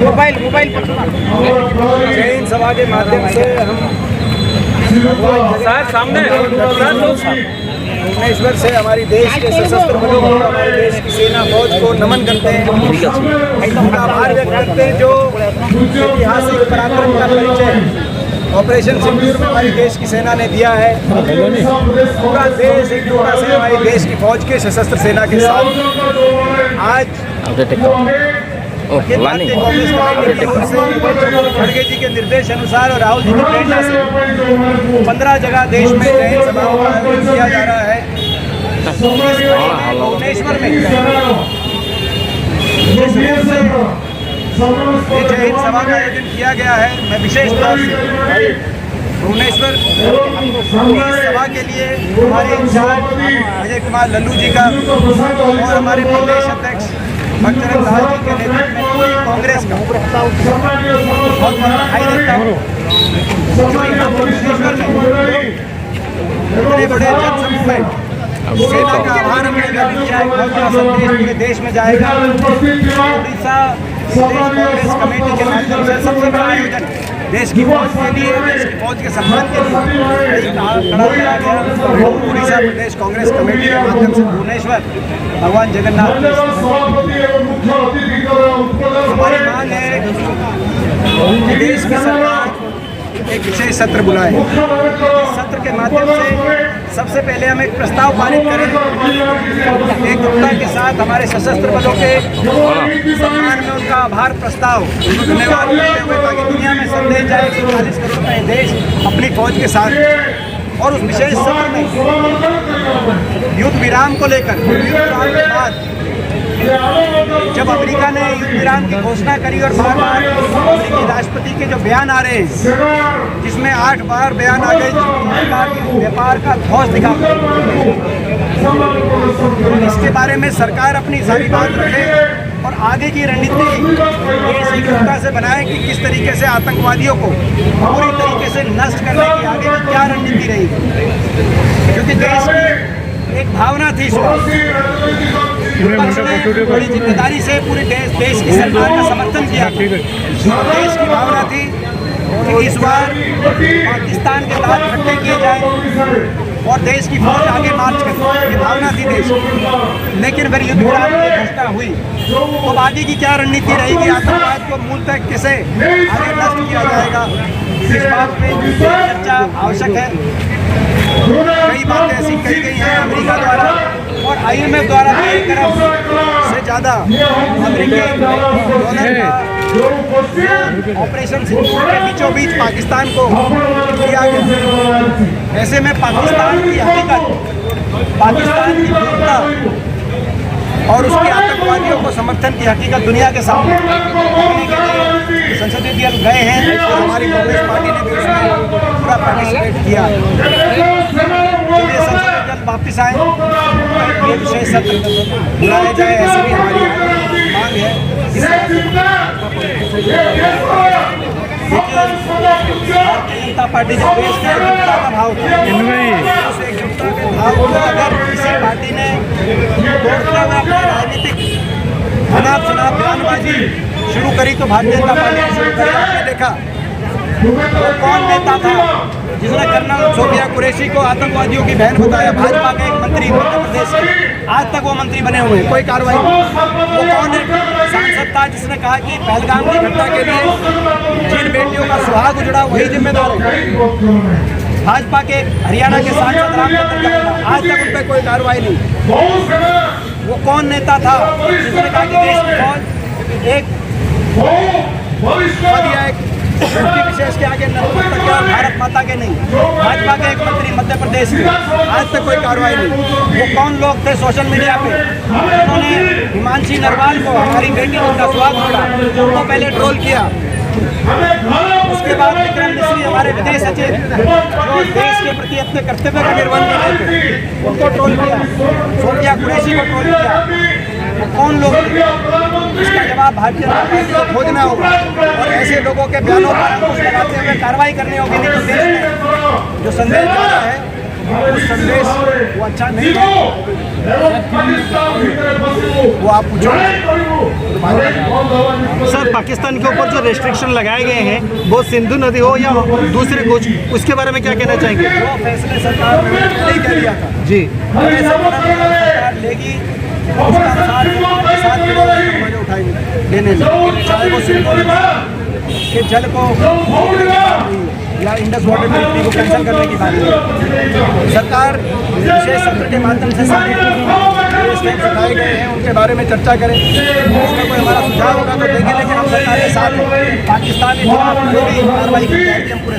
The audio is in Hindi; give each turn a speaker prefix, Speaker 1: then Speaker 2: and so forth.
Speaker 1: मोबाइल जय हिंद सभा के माध्यम से हम
Speaker 2: सामने
Speaker 1: भुवनेश्वर से हमारी देश के सशस्त्र बलों को, हमारे देश की सेना फौज को नमन करते हैं, उनका आभार व्यक्त करते हैं जो ऐतिहासिक पराक्रम का परिचय ऑपरेशन सिंदूर में हमारे देश की सेना ने दिया है। पूरा देश एकजुटता से हमारी देश की फौज के सशस्त्र सेना के साथ आज भारतीय कांग्रेस कमेटी की ओर से खड़गे जी के निर्देश अनुसार और राहुल जी की प्रेरणा से 15 जगह देश में जय हिंद सभाओं का आयोजन किया जा रहा है। भुवनेश्वर में जय हिंद सभा का आयोजन किया गया है। मैं विशेष तौर से भुवनेश्वर सभा के लिए हमारे इंचार्ज अजय कुमार लल्लू जी का और हमारे प्रदेश अध्यक्ष भक्तचरण दास जी के नेतृत्व में पूरी कांग्रेस का बहुत बधाई देता हूँ जो यहाँ भुवनेश्वर में इतने बड़े जनसमूह में सेना का आभार हमने व्यक्त किया है। बहुत बड़ा संदेश पूरे देश में जाएगा। उड़ीसा प्रदेश कांग्रेस कमेटी के माध्यम से सबसे बड़ा आयोजन देश की फौज के लिए, देश की फौज के सम्मान के लिए खड़ा किया गया। उड़ीसा प्रदेश कांग्रेस कमेटी के माध्यम से भुवनेश्वर भगवान जगन्नाथ हमारी मांग है कि देश की सरकार एक विशेष सत्र बुलाए। इस सत्र के माध्यम से सबसे पहले हम एक प्रस्ताव पारित करें, एकजुटता के साथ हमारे सशस्त्र बलों के सम्मान में उनका आभार प्रस्ताव धन्यवाद करते हुए, ताकि दुनिया में संदेश जाए कि 40 करोड़ का देश अपनी फौज के साथ। और उस विशेष सत्र में युद्ध विराम को लेकर, युद्ध विराम के बाद जब अमेरिका ने युद्ध विराम की घोषणा करी और बार बार अमेरिकी राष्ट्रपति के जो बयान आ रहे हैं, जिसमें 8 बार बयान आ गए व्यापार का ध्वस्त दिखा, इसके बारे में सरकार अपनी सारी बात रखे और आगे की रणनीति देश की एकजुटता से बनाए कि किस तरीके से आतंकवादियों को पूरी तरीके से नष्ट करने की आगे की क्या रणनीति रहेगी। क्योंकि देश की एक भावना थी, बड़ी जिम्मेदारी से पूरे देश की सरकार का समर्थन किया। देश की भावना थी कि इस बार पाकिस्तान के दांत खट्टे किए जाए और देश की फौज आगे मार्च करे, ये भावना थी देश। लेकिन अगर युद्ध विराम की घोषणा हुई तो आगे की क्या रणनीति रहेगी, आतंकवाद को मूलतः कैसे आगे नष्ट किया जाएगा, इस बात पे चर्चा आवश्यक है। कई बातें ऐसी कही गई हैं अमेरिका द्वारा और IMF द्वारा भी 1 अरब से ज़्यादा अमेरिकी डॉलर का ऑपरेशन सिंदूर के बीचों बीच पाकिस्तान को दिया गया। ऐसे में पाकिस्तान की हकीकत, पाकिस्तान की वीरता और उसके आतंकवादियों को समर्थन की हकीकत दुनिया के सामने संसदीय दल गए हैं और हमारी कांग्रेस पार्टी ने भी उसमें पूरा पार्टिसिपेट किया। संसदीय दल वापस आए, ये विशेष सत्र बुलाया जाए, ऐसी भी हमारी मांग है। भारतीय जनता पार्टी जो देश की एकजुटता का भाव था, उस एकजुटता के भाव को अगर किसी पार्टी ने तोड़ते हुए अपनी राजनीतिक अनाप शनाप बयानबाजी शुरू करी तो भारतीय जनता पार्टी ने शुरू करी। आपने देखा वो कौन नेता था जिसने कर्नल सोफिया कुरैशी को आतंकवादियों की बहन बताया। भाजपा के एक मंत्री मध्य प्रदेश के, आज तक वो मंत्री बने हुए, कोई कार्रवाई नहीं। वो कौन है सांसद था जिसने कहा कि पहलगाम की घटना के लिए जिन बेटियों का सुहाग उजड़ा वही जिम्मेदार है। भाजपा के हरियाणा के सांसद रामचंद्र का, आज तक उन पर कोई कार्रवाई नहीं। वो कौन नेता था जिसने कहा कि देश की फौज एक विशेष के आगे नतमस्तक भारत माता के नहीं। भाजपा के एक मंत्री मध्य प्रदेश में, आज तक कोई कार्रवाई नहीं। वो कौन लोग थे सोशल मीडिया पे उन्होंने हिमांशी नरवाल को, हमारी बेटी जिनका सुहाग उजड़ा, उनको पहले ट्रोल किया। उसके बाद विक्रम मिश्री हमारे विदेश सचिव जो देश के प्रति अपने कर्तव्य का निर्वहन कर रहे थे, उनको ट्रोल किया। सोफिया कुरैशी को ट्रोल किया। कौन लोग, इसका जवाब भारतीय जनता पार्टी को खोजना होगा और ऐसे लोगों के बयानों पर अंकुश लगाते हुए कार्रवाई करनी होगी। नहीं तो देश में जो संदेश जा रहा है वो संदेश वो अच्छा नहीं है। वो आप पूछो
Speaker 2: सर, पाकिस्तान के ऊपर जो रेस्ट्रिक्शन लगाए गए हैं वो सिंधु नदी हो या दूसरे कुछ, उसके बारे में क्या कहना चाहेंगे?
Speaker 1: जो फैसले सरकार ने नहीं कर दिया था
Speaker 2: जी,
Speaker 1: ऐसे सरकार लेगी उसका साथ में उठाएगी लेने में, चाहे वो सिंधु के जल को या इंडस वाटर ट्रीटी को कैंसिल करने की बात है। सरकार विशेष सत्र के माध्यम से सारे स्टेप्स उठाए गए हैं उनके बारे में चर्चा करें, उसमें कोई हमारा सुझाव होगा तो देखें, लेकिन हम सरकार के साथ हैं। पाकिस्तान ने जो भी कार्रवाई की जाएगी हम पूरे